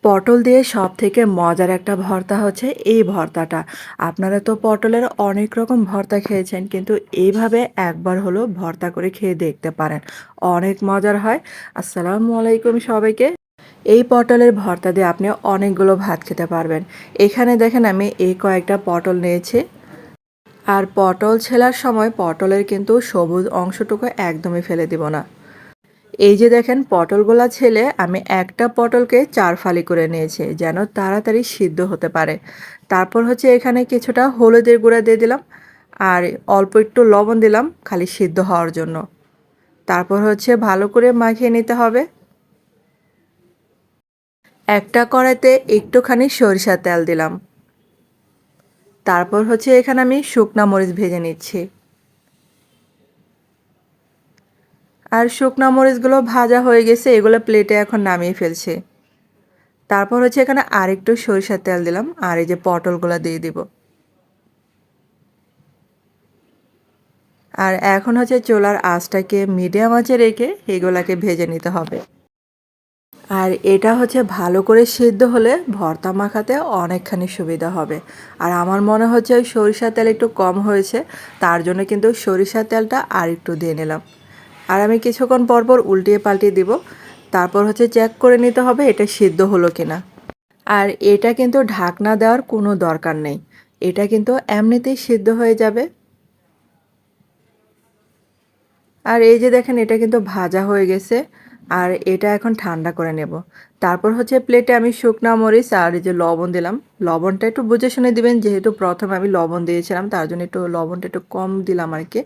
পটল দিয়ে সবথেকে মজার একটা ভর্তা হচ্ছে এই ভর্তাটা। আপনারা তো পটলের অনেক রকম ভর্তা খেয়েছেন, কিন্তু এইভাবে একবার হলেও ভর্তা করে খেয়ে দেখতে পারেন। অনেক মজার হয়। আসসালামু আলাইকুম সবাইকে। এই পটলের ভর্তা দিয়ে আপনি অনেকগুলো ভাত খেতে পারবেন। এখানে দেখেন আমি এই কয়েকটা পটল নিয়েছি। আর পটল ছেলার সময় পটলের কিন্তু সবুজ অংশটুকু একদমই ফেলে দিব না। এই যে দেখেন পটলগুলা ছেলে আমি একটা পটলকে ৪ ফালি করে নিয়েছি যেন তাড়াতাড়ি সিদ্ধ হতে পারে। তারপর হচ্ছে এখানে কিছুটা হলুদের গুঁড়া দিয়ে দিলাম আর অল্প একটু লবণ দিলাম খালি সিদ্ধ হওয়ার জন্য। তারপর হচ্ছে ভালো করে মাখিয়ে নিতে হবে। একটা কড়াইতে একটুখানি সরিষার তেল দিলাম। তারপর হচ্ছে এখানে আমি শুকনা মরিচ ভেজে নিচ্ছি। আর শুকনা মরিচগুলো ভাজা হয়ে গেছে, এগুলো প্লেটে এখন নামিয়ে ফেলছি। তারপর হচ্ছে এখানে আরেকটু সরিষার তেল দিলাম আর এই যে পটলগুলো দিয়ে দিব। আর এখন হচ্ছে চুলার আঁচটাকে মিডিয়াম আঁচে রেখে এগুলাকে ভেজে নিতে হবে। আর এটা হচ্ছে ভালো করে সিদ্ধ হলে ভর্তা মাখাতে অনেকখানি সুবিধা হবে। আর আমার মনে হচ্ছে ওই সরিষার তেল একটু কম হয়েছে, তার জন্য কিন্তু সরিষার তেলটা আর একটু দিয়ে নিলাম। আর আমি কিছুক্ষণ পরপর উল্টিয়ে পাল্টিয়ে দিব। তারপর হচ্ছে চেক করে নিতে হবে এটা সিদ্ধ হলো কিনা। আর এটা কিন্তু ঢাকনা দেওয়ার কোনো দরকার নেই। এটা কিন্তু এমনিতেই সিদ্ধ হয়ে যাবে। আর এই যে দেখেন এটা কিন্তু ভাজা হয়ে গেছে। আর এটা এখন ঠান্ডা করে নেব। তারপর হচ্ছে প্লেটে আমি শুকনা মরিচ আর এই যে লবণ দিলাম। লবণটা একটু বুঝে শুনে দিবেন, যেহেতু প্রথমে আমি লবণ দিয়েছিলাম তার জন্য একটু লবণটা একটু কম দিলাম আর কি।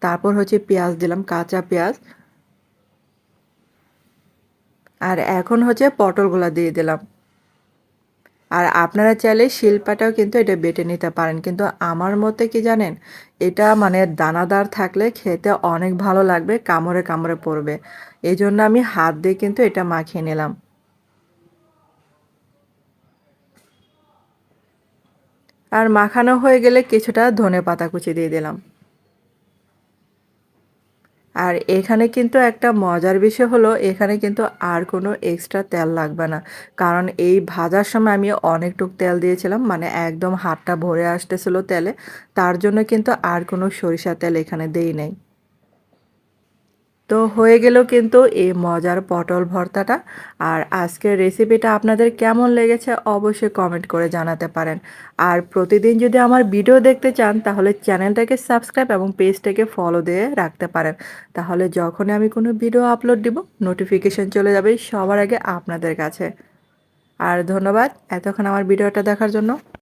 তারপর হচ্ছে পেঁয়াজ দিলাম, কাঁচা পেঁয়াজ। আর এখন হচ্ছে পটলগুলা দিয়ে দিলাম। আর আপনারা চাইলে শিলপাটাও কিন্তু এটা বেটে নিতে পারেন, কিন্তু আমার মতে কি জানেন, এটা মানে দানাদার থাকলে খেতে অনেক ভালো লাগবে, কামড়ে কামড়ে পড়বে। এই জন্য আমি হাত দিয়ে কিন্তু এটা মাখিয়ে নিলাম। আর মাখানো হয়ে গেলে কিছুটা ধনেপাতা কুচি দিয়ে দিলাম। আর এখানে কিন্তু একটা মজার বিষয় হলো এখানে কিন্তু আর কোনো এক্সট্রা তেল লাগবে না। কারণ এই ভাজার সময় আমি অনেকটুক তেল দিয়েছিলাম, মানে একদম হাতটা ভরে আসতেছিল তেলে। তার জন্য কিন্তু আর কোনো সরিষার তেল এখানে দেই নাই। তো হয়ে গেল কিন্তু এই মজার পটল ভর্তাটা। আর আজকের রেসিপিটা আপনাদের কেমন লেগেছে অবশ্যই কমেন্ট করে জানাতে পারেন। আর প্রতিদিন যদি আমার ভিডিও দেখতে চান তাহলে চ্যানেলটাকে সাবস্ক্রাইব এবং পেজটাকে ফলো দিয়ে রাখতে পারেন। তাহলে যখনই আমি কোনো ভিডিও আপলোড দিব নোটিফিকেশন চলে যাবে সবার আগে আপনাদের কাছে। আর ধন্যবাদ এতক্ষণ আমার ভিডিওটা দেখার জন্য।